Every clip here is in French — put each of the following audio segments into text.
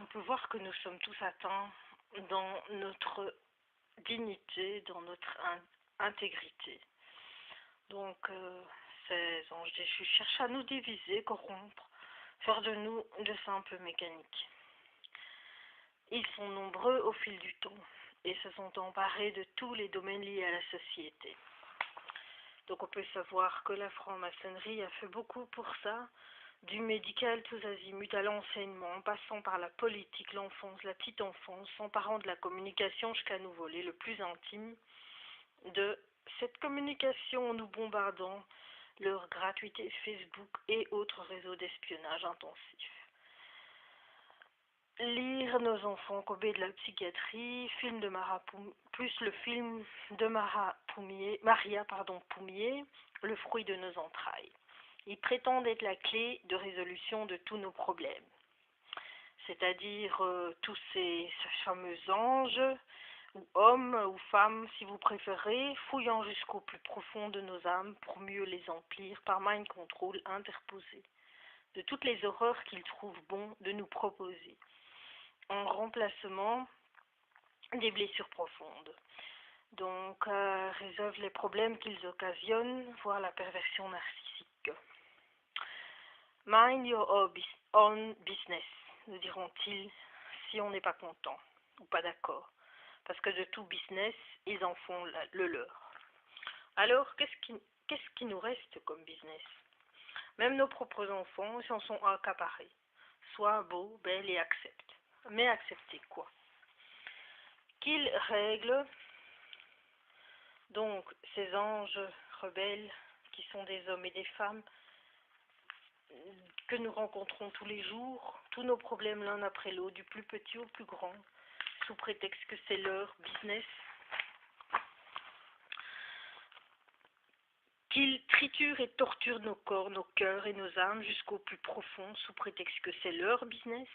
on peut voir que nous sommes tous atteints dans notre dignité, dans notre intégrité. Donc, ces anges déchus cherchent à nous diviser, corrompre, faire de nous de simples mécaniques. Ils sont nombreux au fil du temps et se sont emparés de tous les domaines liés à la société. Donc on peut savoir que la franc-maçonnerie a fait beaucoup pour ça, du médical tous azimuts à l'enseignement, en passant par la politique, l'enfance, la petite enfance, s'emparant de la communication jusqu'à nous voler le plus intime de cette communication en nous bombardant leur gratuité Facebook et autres réseaux d'espionnage intensif. Lire nos enfants Kobe de la psychiatrie, film de plus le film de Maria Poumier, Le fruit de nos entrailles. Ils prétendent être la clé de résolution de tous nos problèmes. C'est-à-dire tous ces fameux anges, ou hommes, ou femmes, si vous préférez, fouillant jusqu'au plus profond de nos âmes pour mieux les emplir par mind control interposé, de toutes les horreurs qu'ils trouvent bon de nous proposer, en remplacement des blessures profondes. Donc, résolvent les problèmes qu'ils occasionnent, voire la perversion narcissique. Mind your own business, nous diront-ils, si on n'est pas content ou pas d'accord. Parce que de tout business, ils en font le leur. Alors, qu'est-ce qui nous reste comme business? Même nos propres enfants s'en sont accaparés. Sois beau, belle et accepte. Mais accepter quoi? Qu'ils règlent donc ces anges rebelles qui sont des hommes et des femmes que nous rencontrons tous les jours, tous nos problèmes l'un après l'autre, du plus petit au plus grand, sous prétexte que c'est leur business, qu'ils triturent et torturent nos corps, nos cœurs et nos âmes jusqu'au plus profond, sous prétexte que c'est leur business,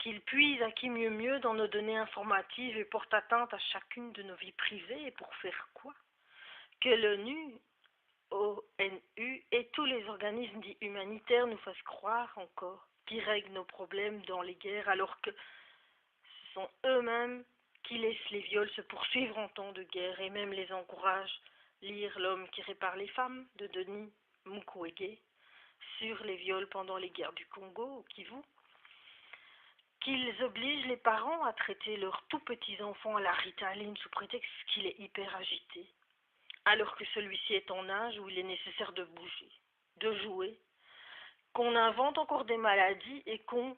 qu'ils puisent à qui mieux dans nos données informatives et portent atteinte à chacune de nos vies privées, et pour faire quoi? Que l'ONU et tous les organismes dits humanitaires nous fassent croire encore qu'ils règlent nos problèmes dans les guerres, alors que ce sont eux-mêmes qui laissent les viols se poursuivre en temps de guerre et même les encouragent. Lire L'homme qui répare les femmes de Denis Mukwege sur les viols pendant les guerres du Congo au Kivu. Qu'ils obligent les parents à traiter leurs tout petits enfants à la Ritaline sous prétexte qu'il est hyper agité, alors que celui-ci est en âge où il est nécessaire de bouger, de jouer, qu'on invente encore des maladies et qu'on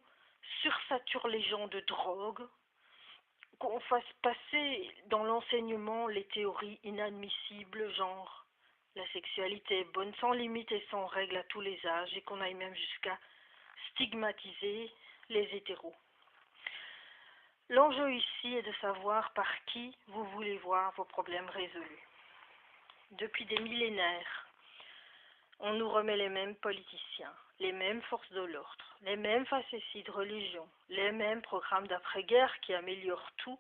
sursature les gens de drogue, qu'on fasse passer dans l'enseignement les théories inadmissibles, genre la sexualité est bonne sans limite et sans règle à tous les âges, et qu'on aille même jusqu'à stigmatiser les hétéros. L'enjeu ici est de savoir par qui vous voulez voir vos problèmes résolus. Depuis des millénaires, on nous remet les mêmes politiciens, les mêmes forces de l'ordre, les mêmes facéties de religion, les mêmes programmes d'après-guerre qui améliorent tout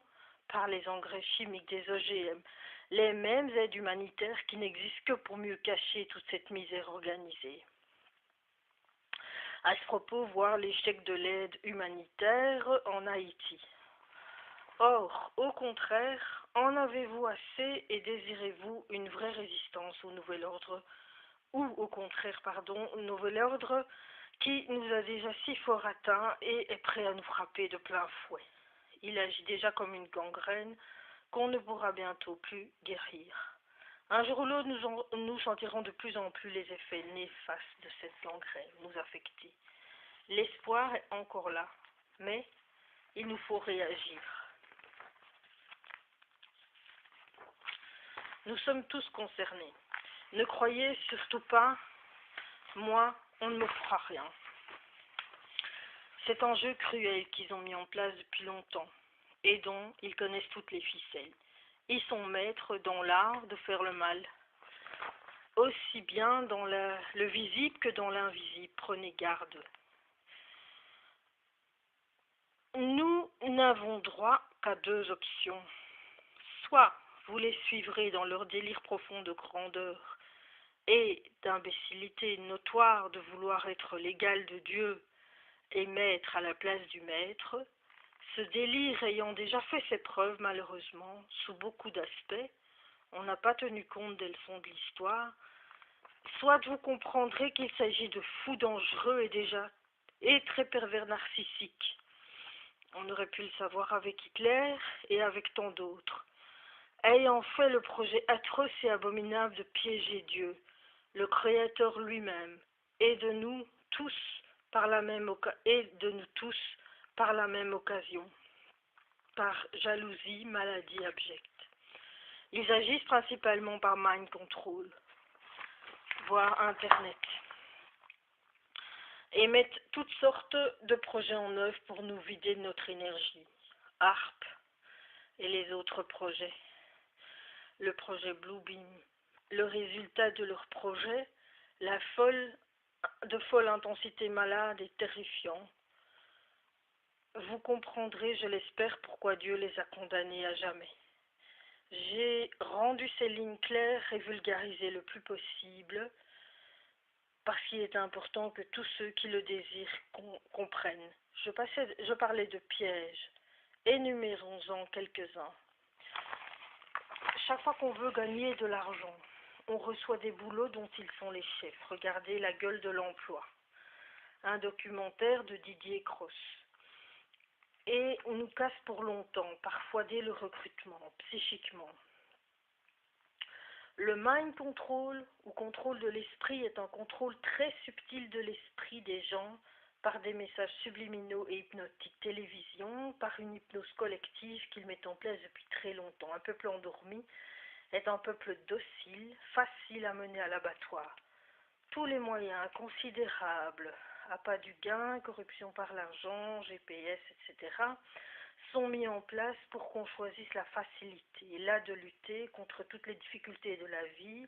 par les engrais chimiques des OGM, les mêmes aides humanitaires qui n'existent que pour mieux cacher toute cette misère organisée. À ce propos, voir l'échec de l'aide humanitaire en Haïti. Or, au contraire, en avez-vous assez et désirez-vous une vraie résistance au nouvel ordre, ou au contraire, nouvel ordre qui nous a déjà si fort atteints et est prêt à nous frapper de plein fouet. Il agit déjà comme une gangrène qu'on ne pourra bientôt plus guérir. Un jour ou l'autre, nous sentirons de plus en plus les effets néfastes de cette gangrène nous affecter. L'espoir est encore là, mais il nous faut réagir. Nous sommes tous concernés. Ne croyez surtout pas, moi, on ne me fera rien. Cet enjeu cruel qu'ils ont mis en place depuis longtemps et dont ils connaissent toutes les ficelles. Ils sont maîtres dans l'art de faire le mal, aussi bien dans le visible que dans l'invisible. Prenez garde. Nous n'avons droit qu'à deux options. Soit vous les suivrez dans leur délire profond de grandeur et d'imbécilité notoire de vouloir être l'égal de Dieu et maître à la place du maître, ce délire ayant déjà fait ses preuves malheureusement sous beaucoup d'aspects, on n'a pas tenu compte des leçons de l'histoire, soit vous comprendrez qu'il s'agit de fous dangereux et très pervers narcissiques. On aurait pu le savoir avec Hitler et avec tant d'autres, ayant fait le projet atroce et abominable de piéger Dieu, le Créateur lui-même, et de nous tous par la même occasion, par jalousie, maladie abjecte. Ils agissent principalement par mind control, voire Internet, et mettent toutes sortes de projets en œuvre pour nous vider de notre énergie. ARP et les autres projets. Le projet Bluebeam. Le résultat de leur projet, de folle intensité malade et terrifiant. Vous comprendrez, je l'espère, pourquoi Dieu les a condamnés à jamais. J'ai rendu ces lignes claires et vulgarisé le plus possible, parce qu'il est important que tous ceux qui le désirent comprennent. Je parlais de pièges. Énumérons-en quelques-uns. Chaque fois qu'on veut gagner de l'argent, on reçoit des boulots dont ils sont les chefs. Regardez La gueule de l'emploi, un documentaire de Didier Cross. Et on nous casse pour longtemps, parfois dès le recrutement, psychiquement. Le mind control, ou contrôle de l'esprit, est un contrôle très subtil de l'esprit des gens par des messages subliminaux et hypnotiques, télévision, par une hypnose collective qu'ils mettent en place depuis très longtemps. Un peuple endormi est un peuple docile, facile à mener à l'abattoir. Tous les moyens considérables, appât du gain, corruption par l'argent, GPS, etc., sont mis en place pour qu'on choisisse la facilité, là de lutter contre toutes les difficultés de la vie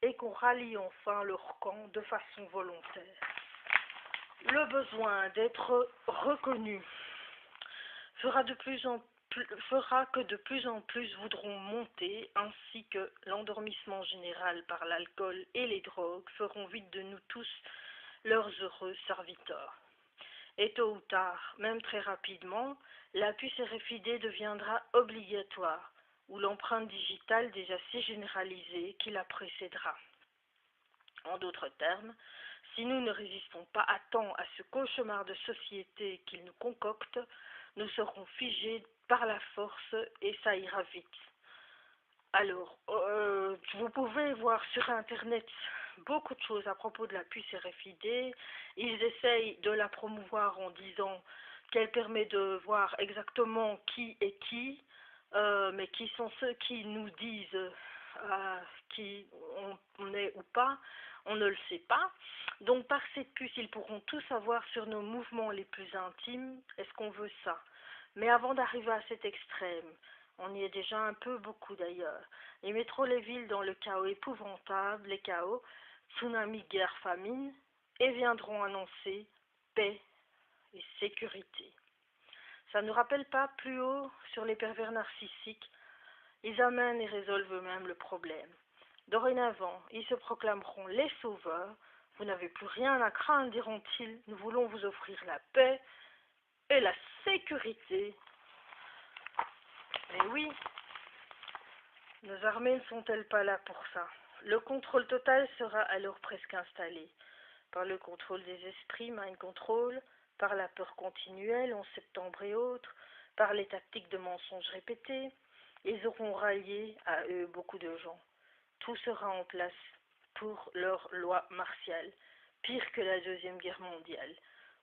et qu'on rallie enfin leur camp de façon volontaire. Le besoin d'être reconnu fera que de plus en plus voudront monter, ainsi que l'endormissement général par l'alcool et les drogues feront vite de nous tous leurs heureux serviteurs. Et tôt ou tard, même très rapidement, la puce RFID deviendra obligatoire, ou l'empreinte digitale déjà si généralisée qui la précédera. En d'autres termes, si nous ne résistons pas à temps à ce cauchemar de société qu'ils nous concoctent, nous serons figés par la force et ça ira vite. Alors, vous pouvez voir sur Internet beaucoup de choses à propos de la puce RFID. Ils essayent de la promouvoir en disant qu'elle permet de voir exactement qui est qui, mais qui sont ceux qui nous disent qui on est ou pas, on ne le sait pas. Donc par cette puce, ils pourront tout savoir sur nos mouvements les plus intimes. Est-ce qu'on veut ça? Mais avant d'arriver à cet extrême, on y est déjà un peu beaucoup d'ailleurs. Ils mettront les villes dans le chaos épouvantable, les chaos, tsunami, guerre, famine, et viendront annoncer paix et sécurité. Ça ne nous rappelle pas plus haut sur les pervers narcissiques? Ils amènent et résolvent eux-mêmes le problème. Dorénavant, ils se proclameront les sauveurs. Vous n'avez plus rien à craindre, diront-ils. Nous voulons vous offrir la paix et la sécurité. Mais oui, nos armées ne sont-elles pas là pour ça? Le contrôle total sera alors presque installé. Par le contrôle des esprits, mind control, par la peur continuelle, 11 septembre et autres, par les tactiques de mensonges répétés, ils auront rallié à eux beaucoup de gens. Tout sera en place pour leur loi martiale, pire que la Deuxième Guerre mondiale,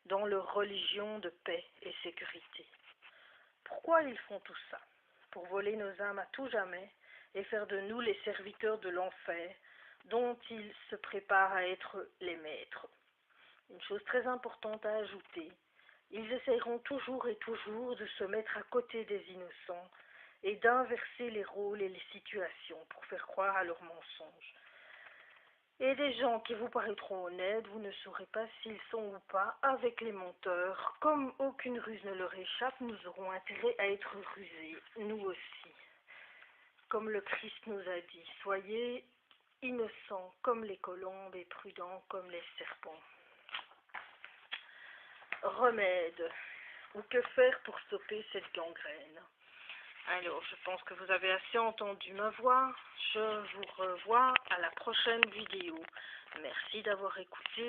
dans leur religion de paix et sécurité. Pourquoi ils font tout ça? Pour voler nos âmes à tout jamais et faire de nous les serviteurs de l'enfer, dont ils se préparent à être les maîtres. Une chose très importante à ajouter, ils essayeront toujours et toujours de se mettre à côté des innocents et d'inverser les rôles et les situations pour faire croire à leurs mensonges. Et des gens qui vous paraîtront honnêtes, vous ne saurez pas s'ils sont ou pas avec les menteurs. Comme aucune ruse ne leur échappe, nous aurons intérêt à être rusés, nous aussi. Comme le Christ nous a dit, soyez innocents comme les colombes et prudents comme les serpents. remède ou que faire pour stopper cette gangrène. Alors, je pense que vous avez assez entendu ma voix. Je vous revois à la prochaine vidéo. Merci d'avoir écouté.